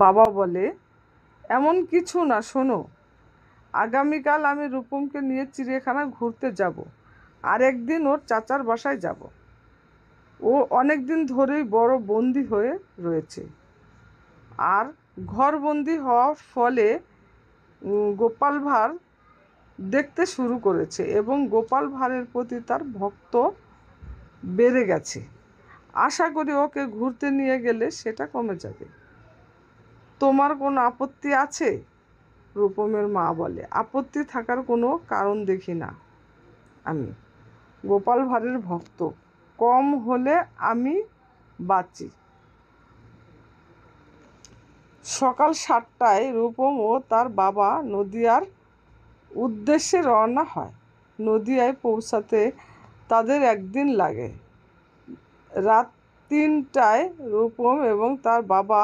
বাবা বলে, এমন কিছু না, শোনো, আগামীকাল আমি রূপমকে নিয়ে চিড়িয়াখানা ঘুরতে যাব, আর একদিন ওর চাচার বাসায় যাব। ও অনেক দিন ধরেই বড় বন্দি হয়ে রয়েছে, আর ঘরবন্দি হওয়ার ফলে গোপাল ভাঁড় দেখতে শুরু করেছে এবং গোপাল ভাঁড়ের প্রতি তার ভক্ত বেড়ে গেছে। আশা করি ওকে ঘুরতে নিয়ে গেলে সেটা কমে যাবে। তোমার কোনো আপত্তি আছে? রূপমের মা বলে, আপত্তি থাকার কোনো কারণ দেখি না। আমি গোপাল ভাঁড়ের ভক্ত, কম হলে আমি বাঁচি। সকাল 7টায় রূপম ও তার বাবা নদিয়ার উদ্দেশ্যে রওনা হয়। নদিয়ায় পৌঁছাতে তাদের একদিন লাগে। রাত 3টায় রূপম এবং তার বাবা